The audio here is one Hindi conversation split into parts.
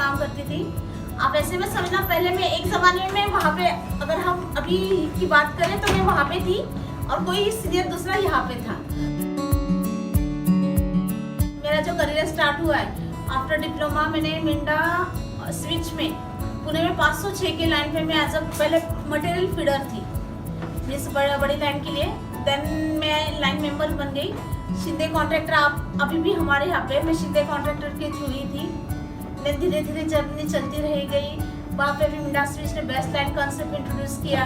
काम करती थी। आप ऐसे में समझना, पहले मैं एक ज़माने में वहाँ पे, अगर हम अभी की बात करें तो मैं वहाँ पे थी और कोई सीनियर दूसरा यहाँ पे था। मेरा जो करियर स्टार्ट हुआ है आफ्टर डिप्लोमा, मैंने मिंडा स्विच में पुणे में 506 के लाइन पे मैं एज अ पहले मटेरियल फीडर थी, मीन्स बड़ी लाइन के लिए। देन मैं लाइन मेंबर बन गई। शिंदे कॉन्ट्रैक्टर, आप अभी भी हमारे यहाँ पे, मैं शिंदे कॉन्ट्रैक्टर के थ्रू ही थी। देन धीरे धीरे जर्नी चलती रह गई। वहाँ पे भी मिंडा स्विच ने बेस्ट लाइन कॉन्सेप्ट इंट्रोड्यूस किया।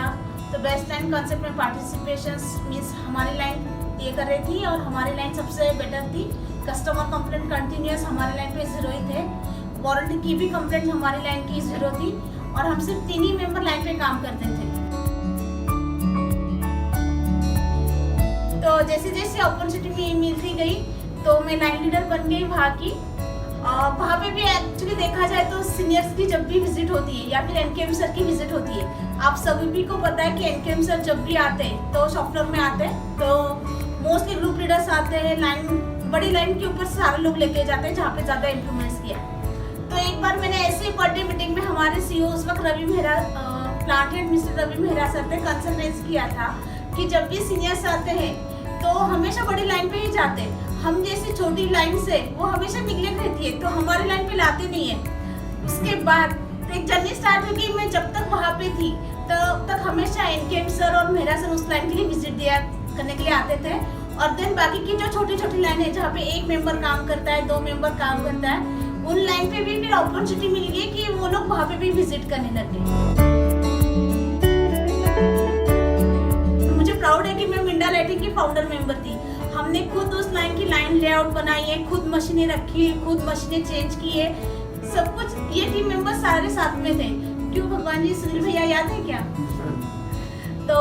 तो बेस्ट लाइन कॉन्सेप्ट में पार्टिसिपेशन मीन्स हमारी लाइन ये कर रही थी और हमारी लाइन सबसे बेटर थी। कस्टमर कंप्लेंट कंटिन्यूस हमारे लाइन पे 0 ही थे। वारंटी की भी कंप्लेंट हमारी लाइन की 0 थी और हम सिर्फ 3 ही मेंबर लाइन पे काम करते थे। तो जैसे जैसे अपॉर्चुनिटी मिलती गई तो मैं लाइन लीडर बन गई वहाँ की। वहाँ पे भी एक्चुअली देखा जाए तो सीनियर्स की जब भी विजिट होती है या फिर एनकेएम सर की विजिट होती है, आप सभी को पता है कि एनकेएम सर जब भी आते हैं तो शॉप फ्लोर में आते हैं तो मोस्टली ग्रुप लीडर्स आते हैं। लाइन, बड़ी लाइन के ऊपर सारे लोग लेके जाते हैं जहाँ पे ज़्यादा इम्प्रूवमेंट्स किया। तो एक बार मैंने ऐसी बर्थडे मीटिंग में हमारे सीईओ उस वक्त Ravi Mehra, plant head mister Ravi Mehra sir ने कंसल्टेंस किया था कि जब भी सीनियर्स आते हैं तो हमेशा बड़ी लाइन पे ही जाते हैं। हम जैसी छोटी लाइन से वो हमेशा निगलेक्ट रहती है तो हमारी लाइन पे लाते नहीं है। उसके बाद एक जर्नी स्टार्ट हुई कि मैं जब तक वहाँ पे थी तब तक हमेशा एनकेएम सर और मेहरा सर उस लाइन के लिए विजिट दिया करने के लिए आते थे। और देन बाकी की जो छोटी छोटी लाइन है जहाँ पे 1 मेंबर काम करता है, 2 मेंबर काम करता है, उन लाइन पे भी फिर अपॉर्चुनिटी मिल गई कि वो लोग वहाँ पे भी विजिट करने लगे। मुझे प्राउड है कि मैं मिंडा लाइटिंग की फाउंडर मेंबर थी। हमने खुद उस लाइन की लाइन लेआउट बनाई है, खुद मशीनें रखी है, खुद मशीनें चेंज की है, सब कुछ। ये टीम मेंबर सारे साथ में थे। क्यों भगवान जी, सुनील भैया याद है क्या? तो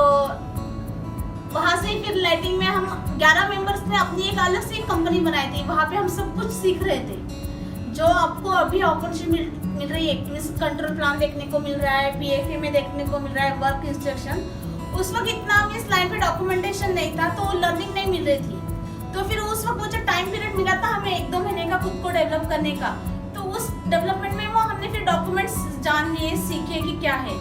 वहाँ से फिर लाइटिंग में हम 11 मेंबर्स ने अपनी एक अलग से कंपनी बनाई थी। वहाँ पे हम सब कुछ सीख रहे थे जो आपको अभी अपॉर्चुनिटी मिल रही है। मीन्स कंट्रोल प्लान देखने को मिल रहा है, पीएफए में देखने को मिल रहा है, वर्क इंस्ट्रक्शन। उस वक्त इतना मीन्स लाइन पे डॉक्यूमेंटेशन नहीं था तो लर्निंग नहीं मिल रही थी। तो फिर उस वक्त वो जो टाइम पीरियड मिला था हमें 1-2 महीने का खुद को डेवलप करने का, तो उस डेवलपमेंट में वो हमने फिर डॉक्यूमेंट्स जान लिए, सीखे कि क्या है।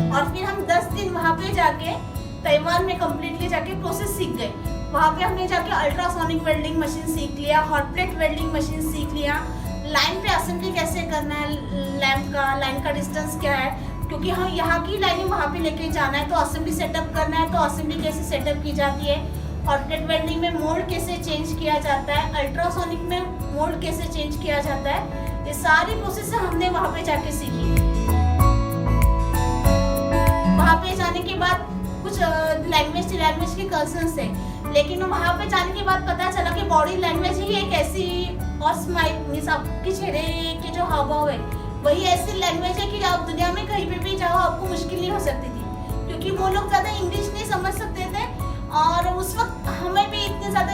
और फिर हम 10 दिन वहाँ पे जाके ताइवान में कम्प्लीटली जाके प्रोसेस सीख गए। वहाँ पे हमने जाके अल्ट्रासोनिक वेल्डिंग मशीन सीख लिया, हॉट प्लेट वेल्डिंग मशीन सीख लिया, लाइन पे असेंबली कैसे करना है, लैंप का, लाइन का डिस्टेंस क्या है, क्योंकि हम यहाँ की लाइनिंग वहाँ पे लेके जाना है तो असेंबली सेटअप करना है तो असेंबली कैसे सेटअप की जाती है, हॉट प्लेट वेल्डिंग में मोल्ड कैसे चेंज किया जाता है, अल्ट्रासोनिक में मोल्ड कैसे चेंज किया जाता है, ये सारी प्रोसेस हमने वहाँ पे जाके सीखी। वहाँ पे जाने के बाद कुछ लैंग्वेज के कंसर्न्स थे, लेकिन वहाँ पे जाने के बाद पता चला कि बॉडी लैंग्वेज ही एक ऐसी, और स्माइल मीन्स आपके चेहरे के जो हावभाव है वही ऐसी लैंग्वेज है कि आप दुनिया में कहीं पे भी जाओ आपको मुश्किल नहीं हो सकती थी, क्योंकि वो लोग ज़्यादा इंग्लिश नहीं समझ सकते थे। और उस वक्त हमें भी इतने ज़्यादा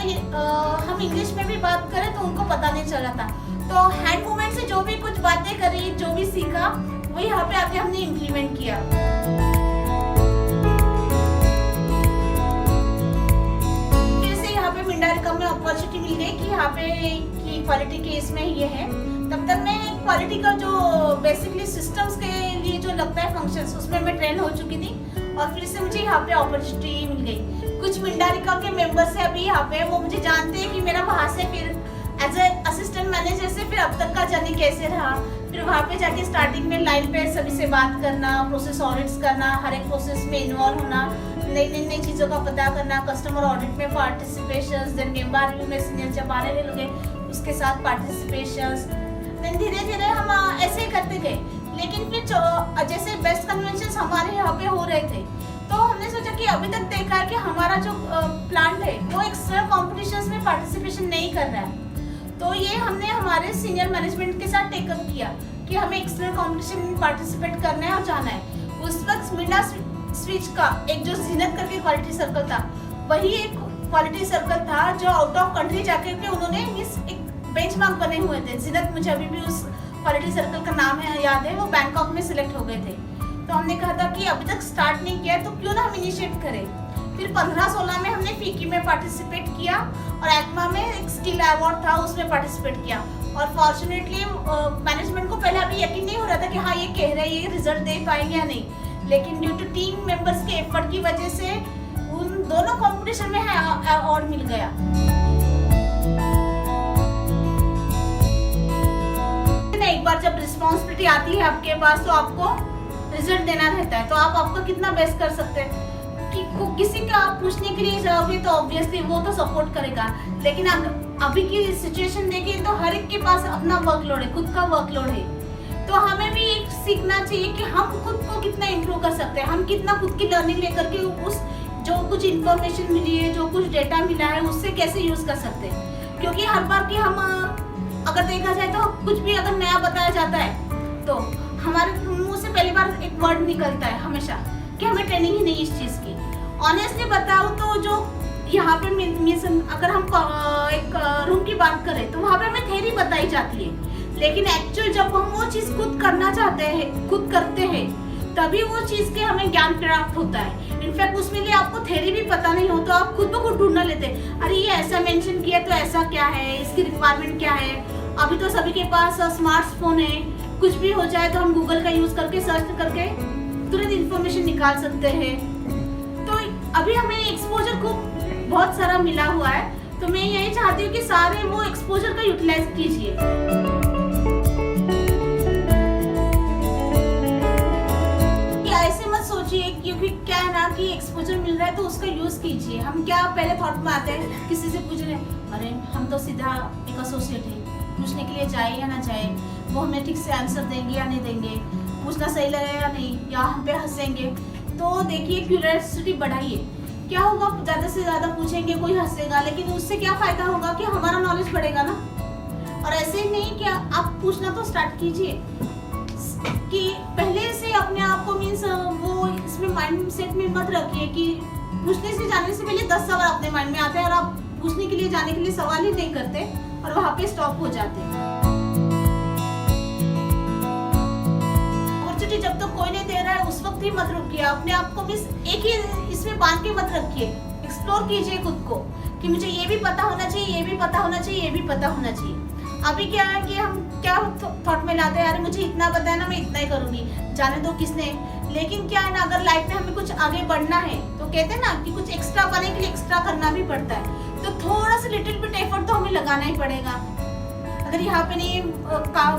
हम इंग्लिश में भी बात करें तो उनको पता नहीं चला था। तो हैंड मूवमेंट से जो भी कुछ बातें करी, जो भी सीखा, वही यहाँ पे आके हमने इम्प्लीमेंट किया। मिंडा में अपॉर्चुनिटी मिल गई कि यहाँ पे की क्वालिटी केस में ये है। तब तक मैं क्वालिटी का जो बेसिकली सिस्टम्स के लिए जो लगता है फंक्शंस, उसमें मैं ट्रेन हो चुकी थी और फिर से मुझे यहाँ पे अपॉर्चुनिटी मिल गई। कुछ मिंडारिका के मेंबर्स है अभी यहाँ पे, वो मुझे जानते हैं कि मेरा वहाँ से फिर एज ए असिस्टेंट मैनेजर से फिर अब तक का जर्नी कैसे रहा। फिर वहाँ पे जाके स्टार्टिंग में लाइन पे सभी से बात करना, प्रोसेस ऑडिट्स करना, हर एक प्रोसेस में इन्वॉल्व होना, नई चीज़ों का पता करना, कस्टमर ऑडिट में पार्टिसिपेशंस, देन मेंबर रिव्यू में सीनियर जब आने लगे उसके साथ पार्टिसिपेशंस। देन धीरे धीरे हम ऐसे ही करते गए। लेकिन फिर जैसे बेस्ट कन्वेंशंस हमारे यहाँ पे हो रहे थे तो हमने सोचा कि अभी तक देखा है कि हमारा जो प्लांट है वो एक्सटर्नल कॉम्पिटिशन्स में पार्टिसिपेशन नहीं कर रहा है। तो ये हमने हमारे सीनियर मैनेजमेंट के साथ टेकअप किया कि हमें एक्सटर्नल कॉम्पिटिशन में पार्टिसिपेट करना है और जाना है। उस वक्त मिंडा स्विच का एक जो जीनत करके क्वालिटी सर्कल था, वही एक क्वालिटी सर्कल था जो आउट ऑफ कंट्री जाके के उन्होंने एक बेंचमार्क बने हुए थे। जीनत, मुझे अभी भी उस क्वालिटी सर्कल का नाम है याद है, वो बैंकॉक में सिलेक्ट हो गए थे। तो हमने कहा था कि अभी तक स्टार्ट नहीं किया तो क्यों ना हम इनिशिएट करें, फिर 15-16 में हमने फीकी में पार्टिसिपेट किया और एक्मा में एक स्किल अवार्ड था, उसमें पार्टिसिपेट किया। और फॉर्चुनेटली मैनेजमेंट को पहले अभी यकीन नहीं हो रहा था कि हाँ ये कह रहे हैं ये रिजल्ट दे पाएंगे या नहीं, लेकिन ड्यू टू टीम मेंबर्स के एफर्ट की वजह से उन दोनों कंपटीशन में अवार्ड मिल गया। एक बार जब रिस्पॉन्सिबिलिटी आती है आपके पास तो आपको रिजल्ट देना रहता है, तो आप आपका कितना बेस्ट कर सकते हैं कि किसी का आप पूछने के लिए जाओगे तो ऑब्वियसली वो तो सपोर्ट करेगा, लेकिन अभी की सिचुएशन देखिए तो हर एक के पास अपना वर्कलोड है, खुद का वर्कलोड है। तो हमें भी एक सीखना चाहिए कि हम खुद को कितना इम्प्रूव कर सकते हैं, हम कितना खुद की लर्निंग लेकर के उस जो कुछ इन्फॉर्मेशन मिली है, जो कुछ डेटा मिला है, उससे कैसे यूज कर सकते हैं। क्योंकि हर बार की हम अगर देखा जाए तो कुछ भी अगर नया बताया जाता है तो हमारे मुंह से पहली बार एक वर्ड निकलता है हमेशा कि हमें ट्रेनिंग ही नहीं इस चीज़ की। ऑनेस्टली बताओ तो जो यहाँ पे अगर हम एक रूम की बात करें तो वहाँ पे हमें थ्योरी बताई जाती है, लेकिन एक्चुअल जब हम वो चीज़ खुद करना चाहते हैं, खुद करते हैं, तभी वो चीज़ के हमें ज्ञान प्राप्त होता है। इनफैक्ट उसमें लिए आपको थ्योरी भी पता नहीं हो तो आप खुद ब खुद ढूंढना लेते हैं, अरे ये ऐसा मेंशन किया तो ऐसा क्या है, इसकी रिक्वायरमेंट क्या है। अभी तो सभी के पास स्मार्टफोन है, कुछ भी हो जाए तो हम गूगल का यूज करके सर्च करके तुरंत इंफॉर्मेशन निकाल सकते हैं। तो अभी हमें एक्सपोजर को बहुत सारा मिला हुआ है, तो मैं यही चाहती हूँ कि सारे वो एक्सपोजर का यूटिलाइज कीजिए। ऐसे मत सोचिए, क्योंकि क्या है ना कि एक्सपोजर मिल रहा है तो उसका यूज कीजिए। हम क्या पहले थॉट में आते हैं, किसी से पूछ रहे हैं, अरे हम तो सीधा एक एसोसिएट है, पूछने के लिए जाए या ना जाए, वो हमें ठीक से आंसर देंगे या नहीं देंगे, पूछना सही लगेगा या नहीं, या हम पे हंसेंगे। तो देखिए क्यूरियोसिटी बढ़ाइए, क्या होगा ज़्यादा से ज़्यादा पूछेंगे, कोई हंसेगा, लेकिन उससे क्या फ़ायदा होगा कि हमारा नॉलेज बढ़ेगा ना। और ऐसे ही नहीं कि आप पूछना तो स्टार्ट कीजिए कि पहले से अपने आप को मीन्स वो इसमें माइंड सेट में मत रखिए कि पूछने से जाने से पहले 10 सवाल अपने माइंड में आते हैं और आप पूछने के लिए जाने के लिए सवाल ही नहीं करते और वहाँ पे स्टॉप हो जाते हैं। अपॉर्चुनिटी जब तक कोई नहीं दे रहा है उस वक्त ही मत रुकिए, अपने आप को मिस एक ही इसमें बांध के मत रखिए, एक्सप्लोर कीजिए खुद को कि मुझे ये भी पता होना चाहिए, ये भी पता होना चाहिए, ये भी पता होना चाहिए। अभी क्या है कि हम क्या थॉट में लाते हैं, अरे मुझे इतना पता है ना, मैं इतना ही करूंगी, जाने दो किसने। लेकिन क्या है ना, अगर लाइफ में हमें कुछ आगे बढ़ना है तो कहते हैं ना कि कुछ एक्स्ट्रा करने के लिए एक्स्ट्रा करना भी पड़ता है, तो थोड़ा सा लिटिल बिट एफर्ट तो हमें लगाना ही पड़ेगा। अगर यहाँ पे नहीं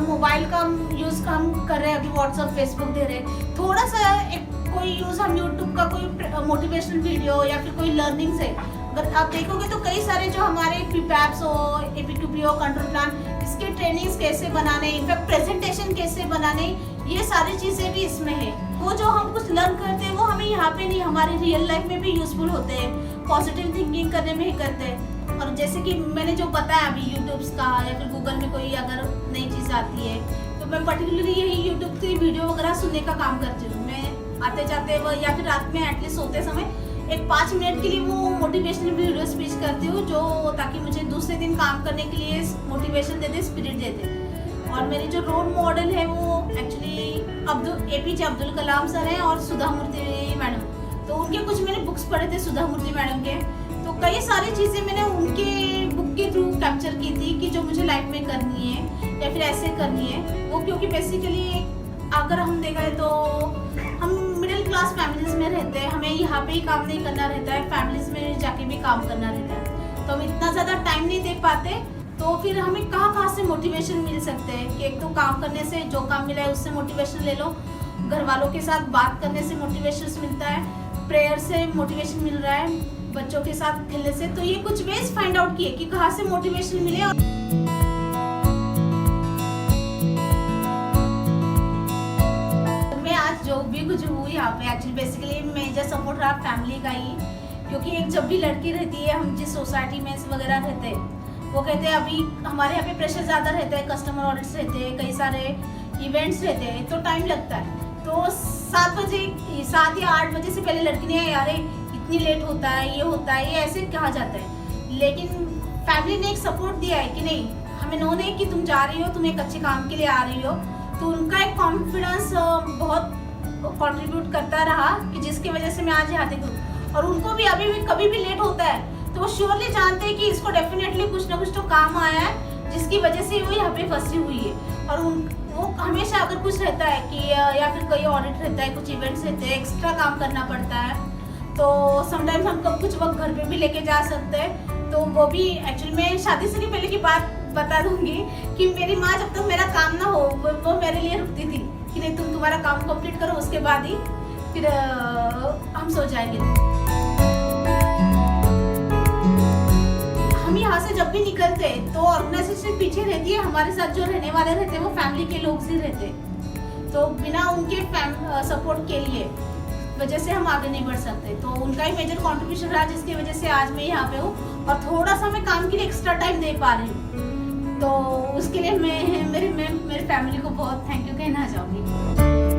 मोबाइल का यूज हम कर रहे हैं, अभी व्हाट्सएप फेसबुक दे रहे हैं, थोड़ा सा एक कोई यूज हम यूट्यूब का कोई मोटिवेशनल वीडियो या फिर कोई लर्निंग से अगर आप देखोगे तो कई सारे जो हमारे पीपैप्स हो, एपीक्यूपी हो, कंट्रोल प्लान, इसके ट्रेनिंग्स कैसे बनाने, इनफैक्ट प्रेजेंटेशन कैसे बनाने, ये सारी चीज़ें भी इसमें है। वो जो हम कुछ लर्न करते हैं वो हमें यहाँ पे नहीं, हमारी रियल लाइफ में भी यूजफुल होते हैं, पॉजिटिव थिंकिंग करने में ही करते हैं। और जैसे कि मैंने जो बताया अभी यूट्यूब्स का या फिर गूगल में कोई अगर नई चीज़ आती है तो मैं पर्टिकुलरली यही यूट्यूब की वीडियो वगैरह सुनने का काम करती हूँ। मैं आते जाते या फिर रात में एटलीस्ट सोते समय एक 5 मिनट के लिए वो मोटिवेशनल वीडियो स्पीच करती हूँ, जो ताकि मुझे दूसरे दिन काम करने के लिए मोटिवेशन देते, स्पिरिट देते। और मेरी जो रोल मॉडल है वो actually APJ Abdul Kalam sir हैं और सुधा मूर्ति मैडम। तो उनके कुछ मैंने बुक्स पढ़े थे सुधा मूर्ति मैडम के, तो कई सारी चीज़ें मैंने उनके बुक के थ्रू कैप्चर की थी कि जो मुझे लाइफ में करनी है या फिर ऐसे करनी है वो। क्योंकि बेसिकली अगर हम देखा है तो हम मिडिल क्लास फैमिलीज में रहते हैं, हमें यहाँ पे ही काम नहीं करना रहता है, फैमिलीज में जाके भी काम करना रहता है, तो हम इतना ज़्यादा टाइम नहीं दे पाते। तो फिर हमें कहाँ से मोटिवेशन मिल सकते हैं कि एक तो काम करने से, जो काम मिला है उससे मोटिवेशन ले लो, घर वालों के साथ बात करने से मोटिवेशन मिलता है, प्रेयर से मोटिवेशन मिल रहा है, बच्चों के साथ खेलने से। तो ये कुछ वेज फाइंड आउट किए कि कहाँ से मोटिवेशन मिले। और मैं आज जो भी कुछ हूँ यहाँ पे एक्चुअली बेसिकली मेजर सपोर्ट रहा फैमिली का ही, क्योंकि एक जब भी लड़की रहती है, हम जिस सोसाइटी में वगैरह रहते हैं, वो कहते हैं अभी हमारे यहाँ पे प्रेशर ज़्यादा रहता है, कस्टमर ऑडिट्स रहते हैं, कई सारे इवेंट्स रहते हैं, तो टाइम लगता है। तो 7 या 8 बजे से पहले लड़की ने यार इतनी लेट होता है, ये होता है, ये ऐसे कहा जाता है। लेकिन फैमिली ने एक सपोर्ट दिया है कि नहीं, हमें उन्होंने कि तुम जा रही हो, तुम एक अच्छे काम के लिए आ रही हो, तो उनका एक कॉन्फिडेंस बहुत कंट्रीब्यूट करता रहा कि जिसकी वजह से मैं आज यहाँ तक हूँ। और उनको भी अभी भी कभी भी लेट होता है तो वो श्योरली जानते हैं कि इसको डेफिनेटली कुछ ना कुछ तो काम आया है जिसकी वजह से वो यहाँ पे फंसी हुई है। और वो हमेशा अगर कुछ रहता है कि या फिर कोई ऑडिट रहता है, कुछ इवेंट्स रहते हैं, एक्स्ट्रा काम करना पड़ता है, तो समटाइम्स हम कब कुछ वक्त घर पे भी लेके जा सकते हैं। तो वो भी एक्चुअली मैं शादी से नहीं पहले की बात बता दूंगी कि मेरी माँ जब तक मेरा काम ना हो वो मेरे लिए रुकती थी कि नहीं तुम तुम्हारा काम कंप्लीट करो, उसके बाद ही फिर हम सो जाएंगे। हम यहाँ से जब भी निकलते तो ऑर्गेनाइजेशन पीछे रहती है, हमारे साथ जो रहने वाले रहते हैं वो फैमिली के लोग ही रहते, तो बिना उनके सपोर्ट के लिए वजह से हम आगे नहीं बढ़ सकते। तो उनका ही मेजर कंट्रीब्यूशन रहा जिसकी वजह से आज मैं यहाँ पे हूँ और थोड़ा सा मैं काम के लिए एक्स्ट्रा टाइम दे पा रही हूँ। तो उसके लिए मैं मेरी फैमिली को बहुत थैंक यू कहना चाहूँगी।